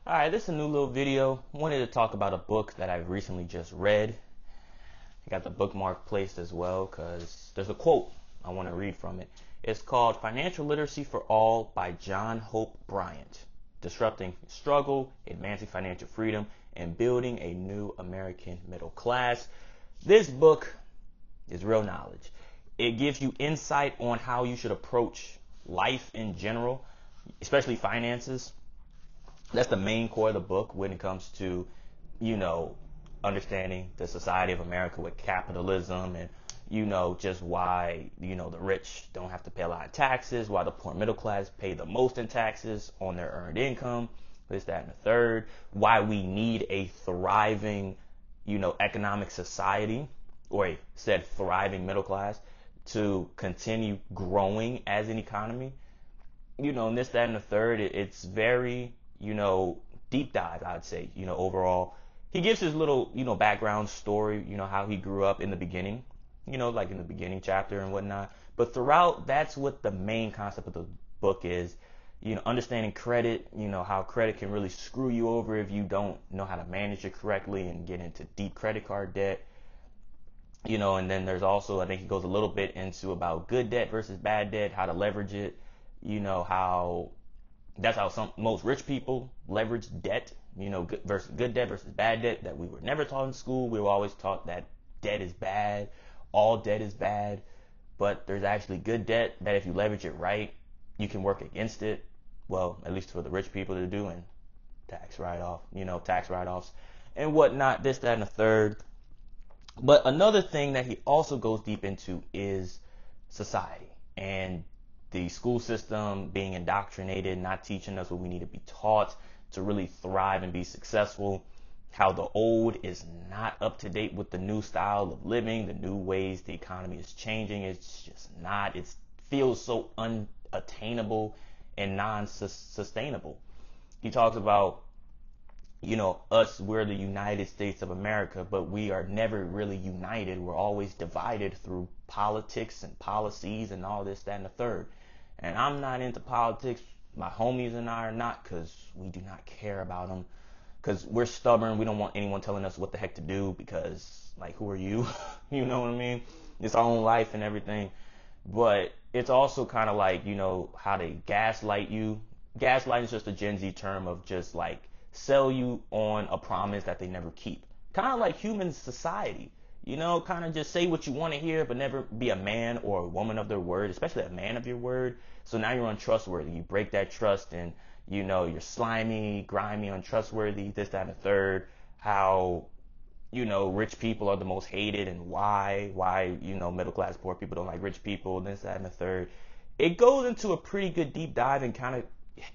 Alright, this is a new little video. I wanted to talk about a book that I've recently just read. I got the bookmark placed as well because there's a quote I want to read from it. It's called Financial Literacy for All by John Hope Bryant. Disrupting Struggle, Advancing Financial Freedom, and Building a New American Middle Class. This book is real knowledge. It gives you insight on how you should approach life in general, especially finances. That's the main core of the book when it comes to, understanding the society of America with capitalism and, just why, the rich don't have to pay a lot of taxes, why the poor middle class pay the most in taxes on their earned income, this, that, and the third, why we need a thriving, economic society or a said thriving middle class to continue growing as an economy, and this, that, and the third. It's very, deep dive, I'd say, overall. He gives his little, background story, how he grew up in the beginning, like in the beginning chapter and whatnot. But throughout, that's what the main concept of the book is, understanding credit, how credit can really screw you over if you don't know how to manage it correctly and get into deep credit card debt. And then there's also, I think he goes a little bit into about good debt versus bad debt, how to leverage it, how that's how most rich people leverage debt, good debt versus bad debt that we were never taught in school. We were always taught that debt is bad, all debt is bad, but there's actually good debt that if you leverage it right, you can work against it. Well, at least for the rich people to do, and tax write-offs and whatnot, this, that, and the third. But another thing that he also goes deep into is society and the school system being indoctrinated, not teaching us what we need to be taught to really thrive and be successful. How the old is not up to date with the new style of living, the new ways the economy is changing. It's just not. It feels so unattainable and non-sustainable. He talks about, us, we're the United States of America, but we are never really united. We're always divided through politics and policies and all this, that, and the third. And I'm not into politics. My homies and I are not, because we do not care about them. Because we're stubborn. We don't want anyone telling us what the heck to do because, who are you? You know what I mean? It's our own life and everything. But it's also kind of like, how they gaslight you. Gaslighting is just a Gen Z term of just sell you on a promise that they never keep. Kind of like human society. Kind of just say what you want to hear, but never be a man or a woman of their word, especially a man of your word. So now you're untrustworthy. You break that trust and, you're slimy, grimy, untrustworthy, this, that, and the third. How, rich people are the most hated and why, middle class poor people don't like rich people, this, that, and the third. It goes into a pretty good deep dive and kind of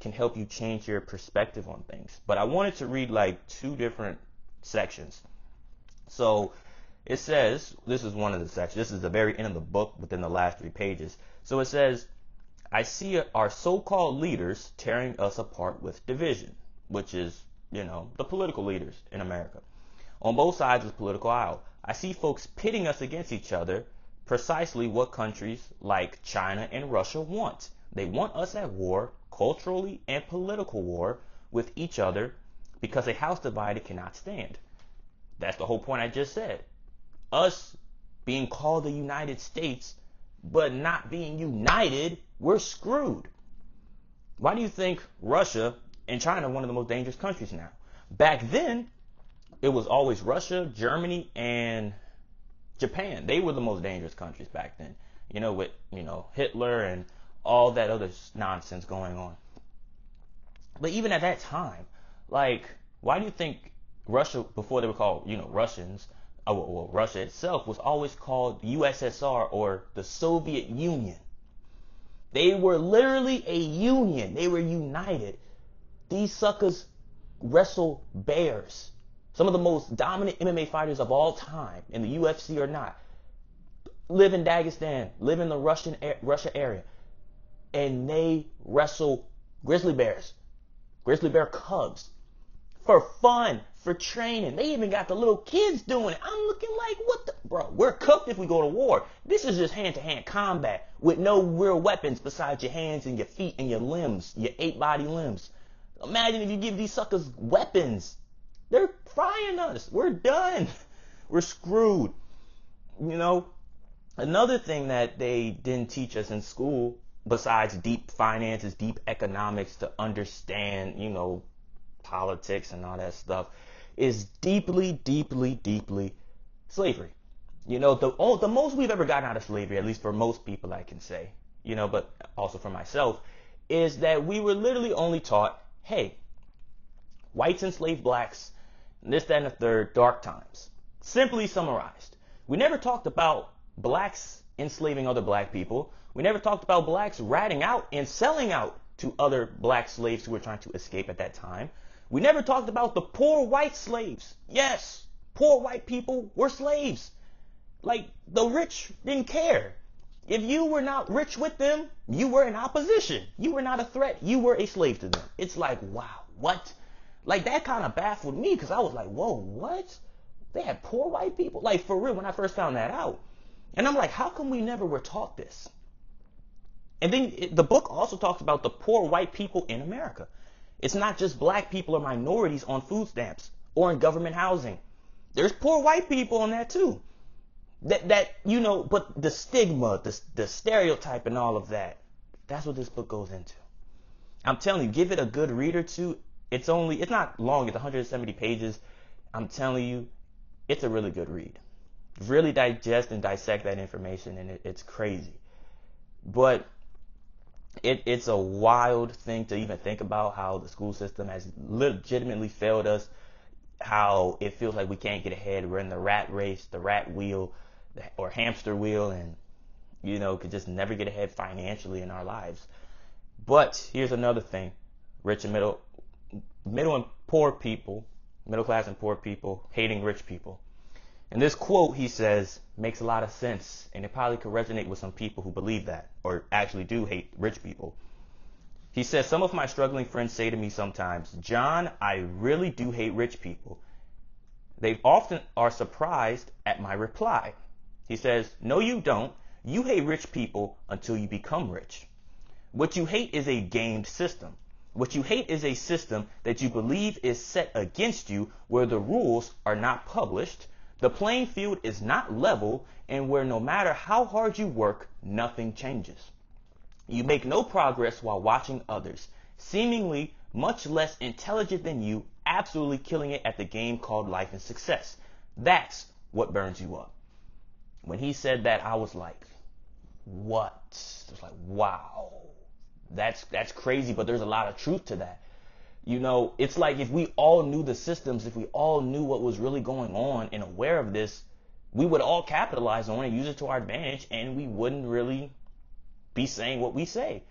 can help you change your perspective on things. But I wanted to read two different sections. So it says, this is one of the sections. This is the very end of the book within the last 3 pages. So it says, I see our so-called leaders tearing us apart with division, which is, the political leaders in America. On both sides of the political aisle, I see folks pitting us against each other, precisely what countries like China and Russia want. They want us at war, culturally and political war with each other, because a house divided cannot stand. That's the whole point I just said. Us being called the United States, but not being united, we're screwed. Why do you think Russia and China are one of the most dangerous countries now? Back then, it was always Russia, Germany, and Japan. They were the most dangerous countries back then. With, Hitler and all that other nonsense going on. But even at that time, why do you think Russia, before they were called, Russians, Russia itself was always called USSR or the Soviet Union? They were literally a union. They were united. These suckers wrestle bears. Some of the most dominant MMA fighters of all time, in the UFC or not, live in Dagestan, live in the Russia area, and they wrestle grizzly bears, grizzly bear cubs, for fun, for training. They even got the little kids doing it. I'm looking like, what the, bro, we're cooked if we go to war. This is just hand-to-hand combat with no real weapons besides your hands and your feet and your limbs, your 8 body limbs. Imagine if you give these suckers weapons. They're frying us. We're done. We're screwed. You know, another thing that they didn't teach us in school, besides deep finances, deep economics, to understand, politics and all that stuff, is deeply, deeply, deeply slavery. The most we've ever gotten out of slavery, at least for most people, I can say, but also for myself, is that we were literally only taught, hey, whites enslaved blacks, this, that, and the third, dark times. Simply summarized. We never talked about blacks enslaving other black people. We never talked about blacks ratting out and selling out to other black slaves who were trying to escape at that time. We never talked about the poor white slaves. Yes, poor white people were slaves. Like, the rich didn't care. If you were not rich with them, you were in opposition. You were not a threat. You were a slave to them. It's like, wow, what? Like, that kind of baffled me, because I was like, whoa, what? They had poor white people? Like, for real, when I first found that out. And I'm like, how come we never were taught this? And then the book also talks about the poor white people in America. It's not just black people or minorities on food stamps or in government housing. There's poor white people on that too. But the stigma, the stereotype and all of that, that's what this book goes into. I'm telling you, give it a good read or two. It's not long, it's 170 pages. I'm telling you, it's a really good read. Really digest and dissect that information, and it's crazy. But it's a wild thing to even think about, how the school system has legitimately failed us, how it feels like we can't get ahead. We're in the rat race, the rat wheel, or hamster wheel, and could just never get ahead financially in our lives. But here's another thing: rich and middle and poor people, middle class and poor people hating rich people. And this quote, he says, makes a lot of sense, and it probably could resonate with some people who believe that, or actually do hate rich people. He says, some of my struggling friends say to me sometimes, John, I really do hate rich people. They often are surprised at my reply. He says, no, you don't. You hate rich people until you become rich. What you hate is a gamed system. What you hate is a system that you believe is set against you, where the rules are not published, the playing field is not level, and where no matter how hard you work, nothing changes. You make no progress while watching others, seemingly much less intelligent than you, absolutely killing it at the game called life and success. That's what burns you up. When he said that, I was like, what? I was like, wow, that's crazy, but there's a lot of truth to that. It's like if we all knew the systems, if we all knew what was really going on and aware of this, we would all capitalize on it, use it to our advantage, and we wouldn't really be saying what we say.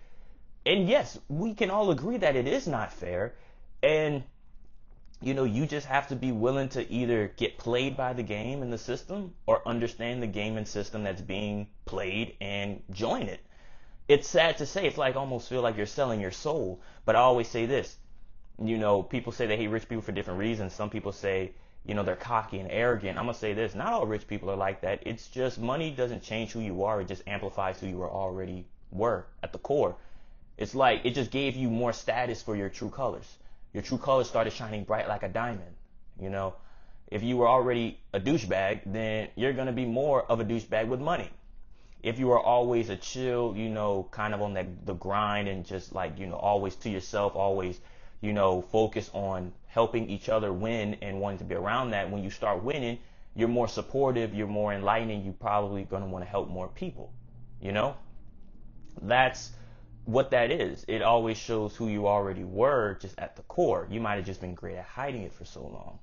And yes, we can all agree that it is not fair. And, you just have to be willing to either get played by the game and the system, or understand the game and system that's being played and join it. It's sad to say, it's like almost feel like you're selling your soul. But I always say this, people say they hate rich people for different reasons. Some people say, they're cocky and arrogant. I'm going to say this, not all rich people are like that. It's just money doesn't change who you are. It just amplifies who you already were at the core. It's like it just gave you more status for your true colors. Your true colors started shining bright like a diamond. If you were already a douchebag, then you're going to be more of a douchebag with money. If you are always a chill, kind of on the grind and just like, always to yourself, always, focus on helping each other win and wanting to be around that. When you start winning, you're more supportive, you're more enlightening, you're probably going to want to help more people. That's what that is. It always shows who you already were, just at the core. You might have just been great at hiding it for so long.